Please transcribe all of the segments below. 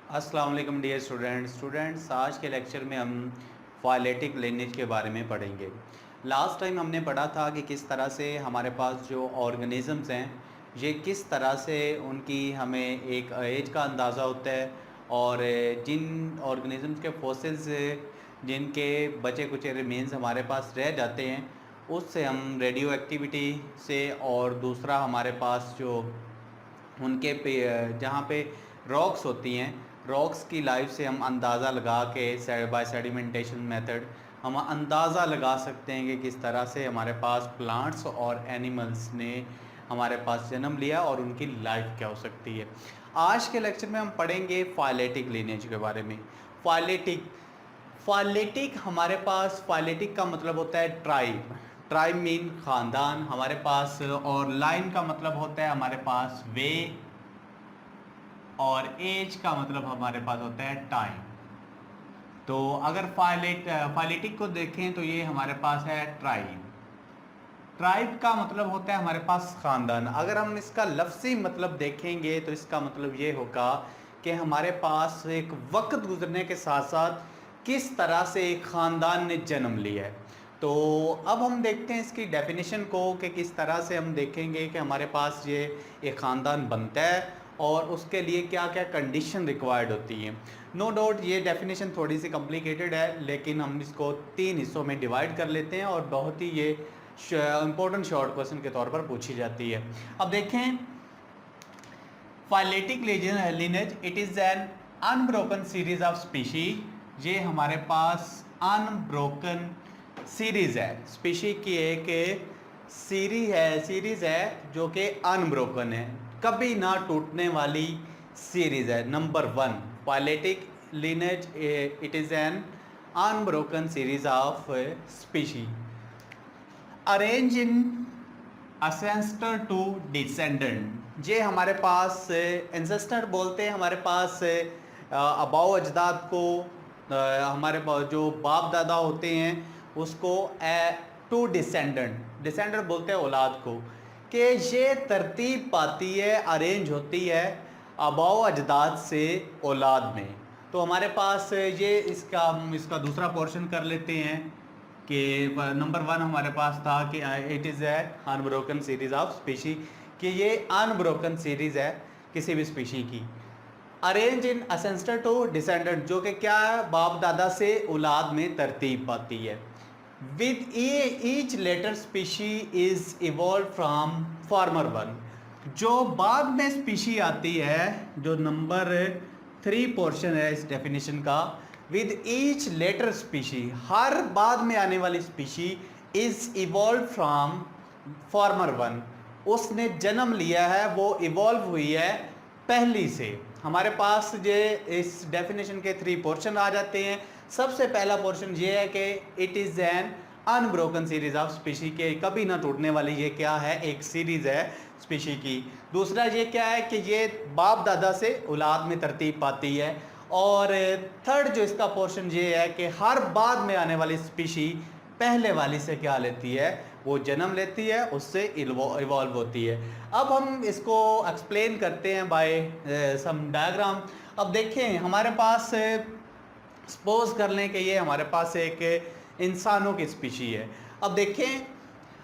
अस्सलाम वालेकुम dear students, आज के लेक्चर में हम फाइलेटिक लिनेज के बारे में पढ़ेंगे। लास्ट टाइम हमने पढ़ा था कि किस तरह से हमारे पास जो ऑर्गेनिज़म्स हैं, ये किस तरह से उनकी हमें एक एज का अंदाज़ा होता है और जिन ऑर्गेनिज़म्स के फॉसिल्स जिनके बचे कुचे रिमेन्स हमारे पास रह जाते हैं, उससे हम रेडियो एक्टिविटी से, और दूसरा हमारे पास जो उनके पे जहाँ पे रॉक्स होती हैं, रॉक्स की लाइफ से हम अंदाज़ा लगा के बाय सेडिमेंटेशन मेथड हम अंदाज़ा लगा सकते हैं कि किस तरह से हमारे पास प्लांट्स और एनिमल्स ने हमारे पास जन्म लिया और उनकी लाइफ क्या हो सकती है। आज के लेक्चर में हम पढ़ेंगे फाइलेटिक लिनेज के बारे में। फाइलेटिक फाइलेटिक हमारे पास, फाइलेटिक का मतलब होता है ट्राइब। ट्राइब मीन ख़ानदान हमारे पास, और लाइन का मतलब होता है हमारे पास वे, और एज का मतलब हमारे पास होता है टाइम। तो अगर फाइलेटिक को देखें तो ये हमारे पास है ट्राइब। ट्राइब का मतलब होता है हमारे पास ख़ानदान। अगर हम इसका लफ्ज़ी मतलब देखेंगे तो इसका मतलब ये होगा कि हमारे पास एक वक्त गुजरने के साथ साथ किस तरह से एक ख़ानदान ने जन्म लिया है। तो अब हम देखते हैं इसकी डेफिनेशन को कि किस तरह से हम देखेंगे कि हमारे पास ये एक ख़ानदान बनता है और उसके लिए क्या क्या कंडीशन रिक्वायर्ड होती हैं। नो डाउट ये डेफिनेशन थोड़ी सी कॉम्प्लिकेटेड है, लेकिन हम इसको 3 हिस्सों में डिवाइड कर लेते हैं और बहुत ही ये इम्पोर्टेंट शॉर्ट क्वेश्चन के तौर पर पूछी जाती है। अब देखें, phyletic lineage it is an unbroken series of species. ये हमारे पास अनब्रोकन सीरीज है, स्पीशी की एक सीरीज है जो कि अनब्रोकन है, कभी ना टूटने वाली सीरीज है। Number 1, phyletic lineage it is an unbroken series of species arrange in ancestor to descendant. ये हमारे पास एंसेस्टर बोलते हैं हमारे पास अबाव अजदाद को, हमारे पास जो बाप दादा होते हैं उसको टू डिसेंडेंट बोलते हैं औलाद को, कि ये तरतीब पाती है, अरेंज होती है अबाव अजदाद से औलाद में। तो हमारे पास ये इसका दूसरा पोर्शन कर लेते हैं कि नंबर 1 हमारे पास था कि it is a unbroken series of species, कि ये अनब्रोकन सीरीज है किसी भी स्पीशी की। Arrange in ancestor to descendant, जो कि क्या है, बाप दादा से औलाद में तरतीब पाती है। With each latter species is evolve from former one. जो बाद में स्पीशी आती है, जो नंबर 3 पोर्शन है इस डेफिनेशन का, विद ईच लेटर स्पीशी, हर बाद में आने वाली species is evolve from former one, उसने जन्म लिया है, वो इवॉल्व हुई है पहली से। हमारे पास ये इस डेफिनेशन के 3 पोर्शन आ जाते हैं। सबसे पहला पोर्शन ये है कि it is an unbroken series of species, के कभी ना टूटने वाली ये क्या है, एक सीरीज है स्पीशी की। दूसरा ये क्या है कि ये बाप दादा से औलाद में तरतीब पाती है। और थर्ड जो इसका पोर्शन ये है कि हर बाद में आने वाली स्पीशी पहले वाली से क्या लेती है, वो जन्म लेती है, उससे इवॉल्व होती है। अब हम इसको एक्सप्लेन करते हैं बाय सम डायग्राम। अब देखें, हमारे पास सपोज कर लें कि ये हमारे पास एक इंसानों की स्पीशी है। अब देखें,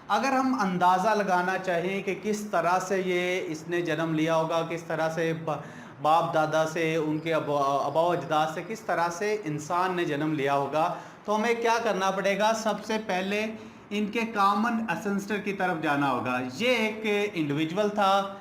अगर हम अंदाज़ा लगाना चाहें कि किस तरह से ये इसने जन्म लिया होगा, किस तरह से बाप दादा से, उनके अबाव अजदाद से किस तरह से इंसान ने जन्म लिया होगा, तो हमें क्या करना पड़ेगा, सबसे पहले इनके कॉमन असेंस्टर की तरफ जाना होगा। ये एक इंडिविजुअल था,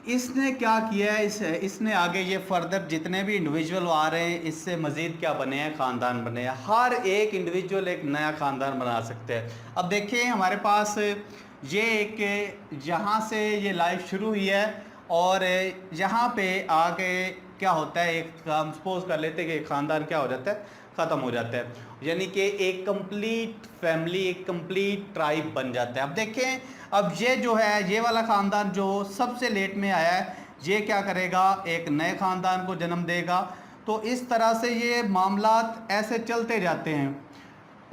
इसने क्या किया है, इसने आगे ये फर्दर जितने भी इंडिविजुअल आ रहे हैं, इससे मज़ीद क्या बने हैं, ख़ानदान बने हैं। हर एक इंडिविजुअल एक नया ख़ानदान बना सकते हैं। अब देखिए, हमारे पास ये एक यहाँ से ये लाइफ शुरू हुई है, और यहाँ पे आके क्या होता है, एक हम सपोज कर लेते हैं कि एक ख़ानदान क्या हो जाता है, ख़त्म हो जाता है, यानी कि एक कंप्लीट फैमिली, एक कंप्लीट ट्राइब बन जाता है। अब देखें, अब ये जो है, ये वाला ख़ानदान जो सबसे लेट में आया है, ये क्या करेगा, एक नए ख़ानदान को जन्म देगा। तो इस तरह से ये मामलात ऐसे चलते जाते हैं।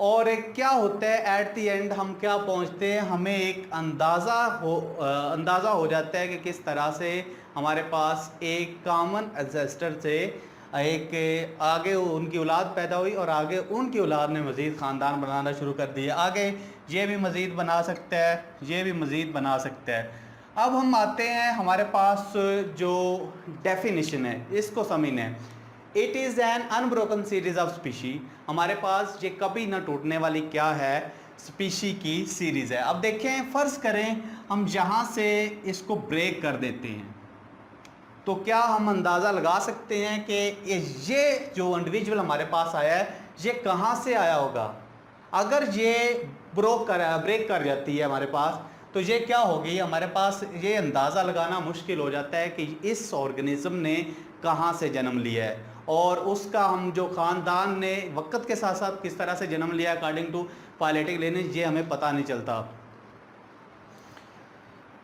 और क्या होता है एट द एंड हम क्या पहुंचते हैं, हमें एक अंदाज़ा हो जाता है कि किस तरह से हमारे पास एक कॉमन एंसेस्टर से एक आगे उनकी औलाद पैदा हुई और आगे उनकी औलाद ने मज़ीद ख़ानदान बनाना शुरू कर दिया। आगे ये भी मज़ीद बना सकता है, ये भी मज़ीद बना सकता है। अब हम आते हैं हमारे पास जो डेफिनेशन है इसको समझना है। It is an unbroken series of species, हमारे पास ये कभी ना टूटने वाली क्या है, स्पीशी की सीरीज़ है। अब देखें फ़र्ज़ करें हम यहाँ से इसको ब्रेक कर देते हैं तो क्या हम अंदाज़ा लगा सकते हैं कि ये जो इंडिविजुअल हमारे पास आया है ये कहाँ से आया होगा। अगर ये ब्रेक कर जाती है हमारे पास तो ये क्या होगी, हमारे पास ये अंदाज़ा लगाना मुश्किल हो जाता है कि इस ऑर्गेनिज्म ने कहाँ से जन्म लिया है और उसका हम जो ख़ानदान ने वक्त के साथ साथ किस तरह से जन्म लिया अकॉर्डिंग टू फाइलेटिक लिनेज, ये हमें पता नहीं चलता।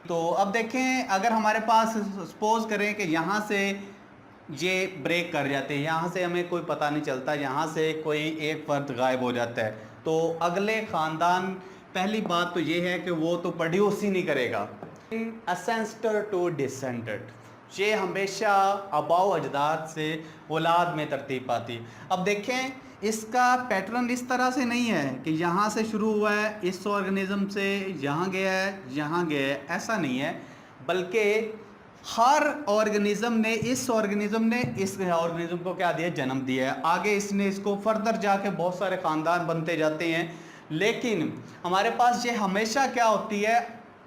तो अब देखें अगर हमारे पास सपोज करें कि यहाँ से ये ब्रेक कर जाते हैं, यहाँ से हमें कोई पता नहीं चलता, यहाँ से कोई एक फ़र्द गायब हो जाता है तो अगले ख़ानदान, पहली बात तो ये है कि वो तो प्रोड्यूस ही नहीं करेगा। असेंस्टर टू डिसेंडेंट, ये हमेशा आबाओ अजदाद से औलाद में तरतीब पाती। अब देखें इसका पैटर्न इस तरह से नहीं है कि यहाँ से शुरू हुआ है इस ऑर्गेनिज्म से यहाँ गया है यहाँ गया है, ऐसा नहीं है, बल्कि हर ऑर्गेनिज्म ने इस ऑर्गेनिज्म को क्या दिया, जन्म दिया है। आगे इसने इसको फर्दर जाके बहुत सारे ख़ानदान बनते जाते हैं, लेकिन हमारे पास ये हमेशा क्या होती है,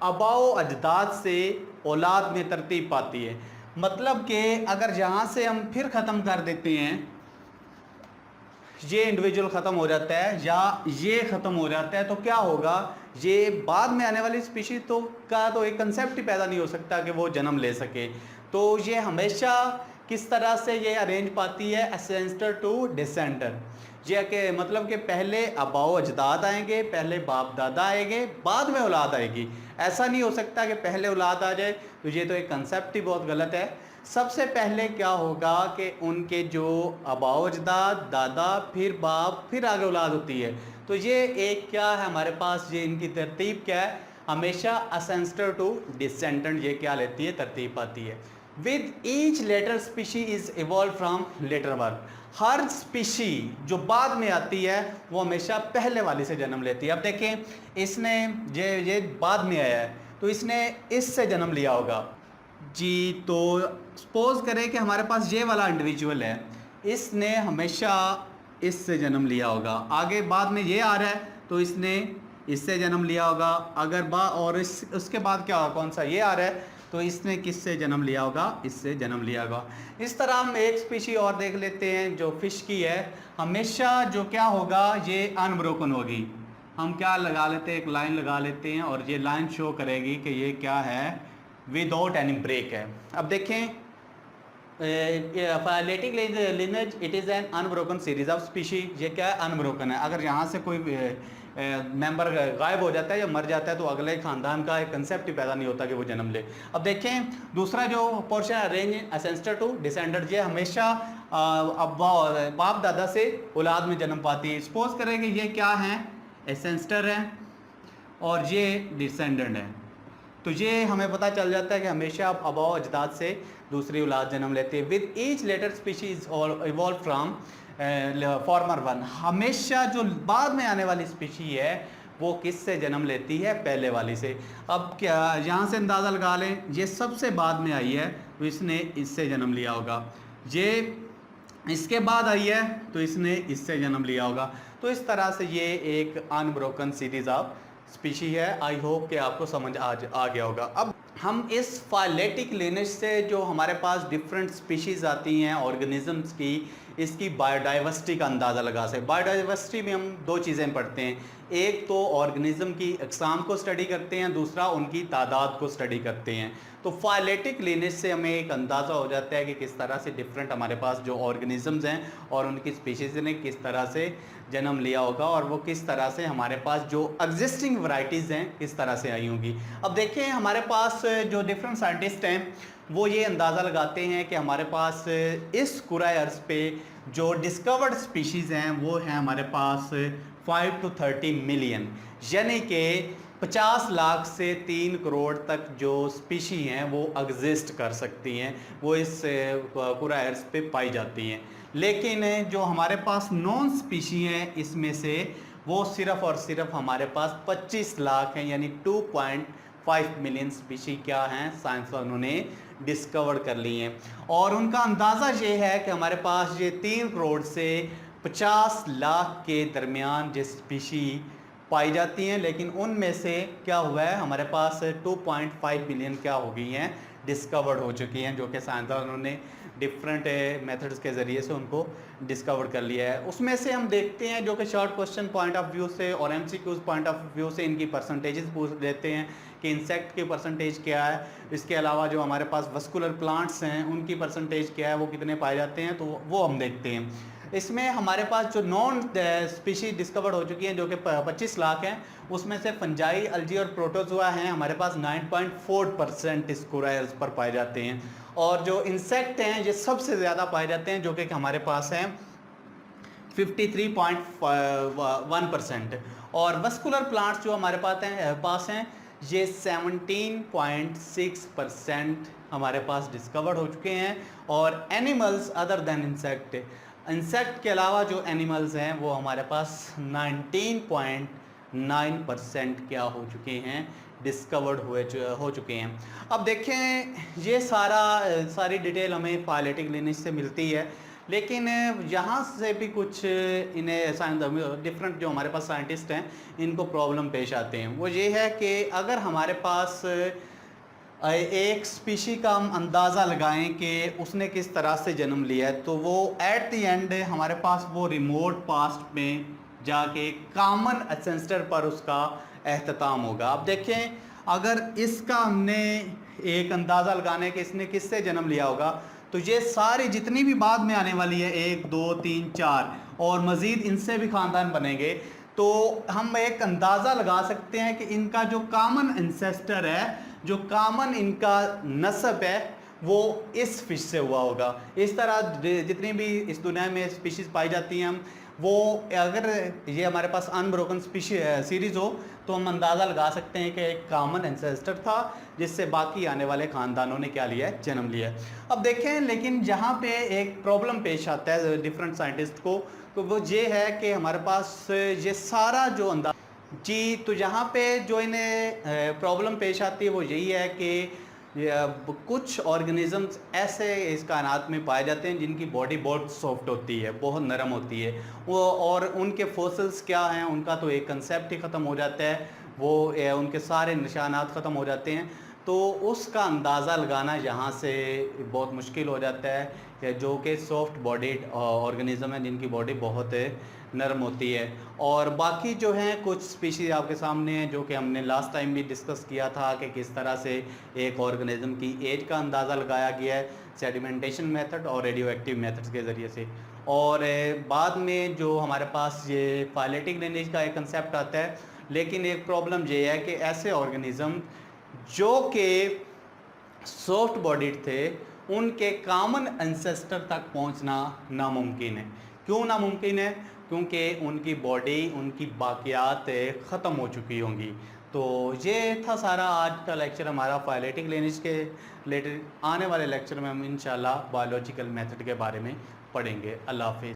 आबाओ अजदाद से औलाद में तरतीब पाती है। मतलब कि अगर यहाँ से हम फिर ख़त्म कर देते हैं, ये इंडिविजुअल ख़त्म हो जाता है या ये ख़त्म हो जाता है तो क्या होगा, ये बाद में आने वाली स्पीशीज तो एक कंसेप्ट ही पैदा नहीं हो सकता कि वो जन्म ले सके। तो ये हमेशा किस तरह से ये अरेंज पाती है, असेंस्टर टू डिसेंडर, ये कि मतलब कि पहले आबाओ अजदाद आएंगे, पहले बाप दादा आएंगे, बाद में औलाद आएगी। ऐसा नहीं हो सकता कि पहले औलाद आ जाए, तो ये तो एक कंसेप्ट ही बहुत गलत है। सबसे पहले क्या होगा कि उनके जो आबाओ अजदाद, दादा, फिर बाप, फिर आगे औलाद होती है। तो ये एक क्या है हमारे पास, ये इनकी तरतीब क्या है, हमेशा असेंस्टर टू डिसेंडेंट ये क्या लेती है, तरतीब पाती है। With each latter species is evolve from latter one, हर स्पीशी जो बाद में आती है वो हमेशा पहले वाली से जन्म लेती है। अब देखें इसने ये बाद में आया है तो इसने इससे जन्म लिया होगा जी। तो सपोज करें कि हमारे पास ये वाला इंडिविजुअल है, इसने हमेशा इससे जन्म लिया होगा, आगे बाद में ये आ रहा है तो इसने इससे जन्म लिया होगा, अगर और उसके बाद क्या होगा, कौन सा ये आ रहा है तो इसने किससे जन्म लिया होगा, इससे जन्म लिया होगा। इस तरह हम एक स्पीशी और देख लेते हैं जो फिश की है, हमेशा जो क्या होगा ये अनब्रोकन होगी। हम क्या लगा लेते हैं, एक लाइन लगा लेते हैं और ये लाइन शो करेगी कि ये क्या है, विदाउट एनी ब्रेक है। अब देखें phyletic lineage it is an unbroken series of species, ये क्या है, अनब्रोकन है। अगर यहाँ से कोई मेंबर गायब हो जाता है या मर जाता है तो अगले ख़ानदान का एक कंसेप्ट ही पैदा नहीं होता कि वो जन्म ले। अब देखें दूसरा जो पोर्शन है, अरेंज असेंस्टर टू डिसेंडेंट, ये हमेशा बाप दादा से औलाद में जन्म पाती है। सपोज करें कि ये क्या है, एसेंस्टर है और ये डिसेंडेंट है, तो ये हमें पता चल जाता है कि हमेशा आबाओ अजदाद से दूसरी औलाद जन्म लेती है। With each latter species evolve from former one, हमेशा जो बाद में आने वाली स्पीशी है वो किससे जन्म लेती है, पहले वाली से। अब क्या यहाँ से अंदाज़ा लगा लें, ये सबसे बाद में आई है तो इसने इससे जन्म लिया होगा, ये इसके बाद आई है तो इसने इससे जन्म लिया होगा। तो इस तरह से ये एक अनब्रोकन सीरीज ऑफ स्पीशी है। आई होप कि आपको समझ आ गया होगा। अब हम इस फाइलेटिक लिनेज से जो हमारे पास डिफरेंट स्पीशीज़ आती हैं ऑर्गेनिजम्स की, इसकी बायोडाइवर्सिटी का अंदाज़ा लगा सकते। बायोडाइवर्सिटी में हम दो चीज़ें पढ़ते हैं, एक तो ऑर्गेनिज्म की अक़साम को स्टडी करते हैं, दूसरा उनकी तादाद को स्टडी करते हैं। तो फाइलेटिक लिनेज से हमें एक अंदाज़ा हो जाता है कि किस तरह से डिफरेंट हमारे पास जो ऑर्गेनिजम्स हैं और उनकी स्पीशीज़ ने किस तरह से जन्म लिया होगा और वो किस तरह से हमारे पास जो एग्जिस्टिंग वैरायटीज़ हैं किस तरह से आई होंगी। अब देखें हमारे पास जो डिफरेंट साइंटिस्ट हैं वो ये अंदाज़ा लगाते हैं कि हमारे पास इस कुराए अर्ज़ पे जो डिस्कवर्ड स्पीशीज़ हैं वो हैं हमारे पास 5 to 30 मिलियन, यानी कि 50 लाख से 3 करोड़ तक जो स्पीशी हैं वो एग्जिस्ट कर सकती हैं, वो इस पूरा अर्थ पे पाई जाती हैं। लेकिन जो हमारे पास नॉन स्पीशी हैं इसमें से वो सिर्फ और सिर्फ हमारे पास 25 लाख हैं, यानी 2.5 मिलियन स्पीशी क्या हैं साइंसदानों ने डिस्कवर कर ली हैं। और उनका अंदाज़ा ये है कि हमारे पास ये 3 करोड़ से 50 लाख के दरमियान जो स्पीशी पाई जाती हैं, लेकिन उनमें से क्या हुआ है हमारे पास 2.5 मिलियन क्या हो गई हैं, डिस्कवर्ड हो चुकी हैं, जो कि साइंसदानों ने डिफरेंट मेथड्स के ज़रिए से उनको डिस्कवर कर लिया है। उसमें से हम देखते हैं जो कि short question point of view से और एमसीक्यूज़ पॉइंट ऑफ व्यू से इनकी परसेंटेजेस पूछ लेते हैं कि इंसेक्ट की परसेंटेज क्या है। इसके अलावा जो हमारे पास वस्कुलर प्लांट्स हैं उनकी परसेंटेज क्या है, वो कितने पाए जाते हैं, तो वो हम देखते हैं। इसमें हमारे पास जो नॉन स्पीशीज डिस्कवर्ड हो चुकी हैं जो कि 25 लाख हैं, उसमें से फंजाई, अल्जी और प्रोटोजोआ हैं हमारे पास 9.4% स्क्वायर्स पर पाए जाते हैं। और जो इंसेक्ट हैं ये सबसे ज़्यादा पाए जाते हैं जो कि हमारे पास हैं 53.1%। और वस्कुलर प्लांट्स जो हमारे पास हैं ये 17.6% हमारे पास डिस्कवर्ड हो चुके हैं। और एनिमल्स अदर देन इंसेक्ट के अलावा जो एनिमल्स हैं वो हमारे पास 19.9% क्या हो चुके हैं, डिस्कवर्ड हो चुके हैं। अब देखें ये सारी डिटेल हमें फाइलेटिक लिनेज से मिलती है, लेकिन यहाँ से भी कुछ इन्हें डिफरेंट जो हमारे पास साइंटिस्ट हैं इनको प्रॉब्लम पेश आते हैं। वो ये है कि अगर हमारे पास एक स्पीशी का हम अंदाज़ा लगाएं कि उसने किस तरह से जन्म लिया है, तो वो एट द एंड हमारे पास वो रिमोट पास्ट में जाके कॉमन एंसेस्टर पर उसका एहतमाम होगा। अब देखें अगर इसका हमने एक अंदाज़ा लगाने कि इसने किससे जन्म लिया होगा, तो ये सारी जितनी भी बाद में आने वाली है 1 2 3 4 और मज़ीद इनसे भी ख़ानदान बनेंगे, तो हम एक अंदाज़ा लगा सकते हैं कि इनका जो कॉमन एंसेस्टर है, जो कॉमन इनका नस्ब है, वो इस फिश से हुआ होगा। इस तरह जितनी भी इस दुनिया में स्पीशीज़ पाई जाती हैं हम, वो अगर ये हमारे पास अनब्रोकन सीरीज़ हो तो हम अंदाज़ा लगा सकते हैं कि एक कॉमन एंसेस्टर था जिससे बाकी आने वाले ख़ानदानों ने क्या लिया है, जन्म लिया है। अब देखें लेकिन जहाँ पे एक प्रॉब्लम पेश आता है डिफरेंट साइंटिस्ट को, तो वो ये है कि हमारे पास ये सारा जो अंदाज़ा जी, तो यहाँ पे जो इन्हें प्रॉब्लम पेश आती है वो यही है कि कुछ ऑर्गेनिजम्स ऐसे इस कायनात में पाए जाते हैं जिनकी बॉडी बहुत सॉफ्ट होती है, बहुत नरम होती है वो, और उनके फॉसिल्स क्या हैं उनका तो एक कंसेप्ट ही ख़त्म हो जाता है, वो उनके सारे निशानात ख़त्म हो जाते हैं। तो उसका अंदाज़ा लगाना यहाँ से बहुत मुश्किल हो जाता है, जो कि सॉफ्ट बॉडीड ऑर्गेनिज़म है जिनकी बॉडी बहुत नरम होती है। और बाकी जो हैं कुछ स्पीशीज़ आपके सामने हैं जो कि हमने लास्ट टाइम भी डिस्कस किया था कि किस तरह से एक ऑर्गेनिज़म की एज का अंदाज़ा लगाया गया है सेडिमेंटेशन मेथड और रेडियो एक्टिव मेथड्स के ज़रिए से। और बाद में जो हमारे पास ये फाइलेटिक लिनेज का एक कंसेप्ट आता है, लेकिन एक प्रॉब्लम ये है कि ऐसे ऑर्गेनिज़म जो कि सॉफ्ट बॉडीड थे उनके कॉमन एंसेस्टर तक पहुंचना नामुमकिन है। क्यों नामुमकिन है? क्योंकि उनकी बॉडी, उनकी बाकियात ख़त्म हो चुकी होंगी। तो ये था सारा आज का लेक्चर हमारा फाइलेटिक लिनेज के रिलेटेड। आने वाले लेक्चर में हम इंशाल्लाह बायोलॉजिकल मेथड के बारे में पढ़ेंगे। अल्लाह हाफ़िज़।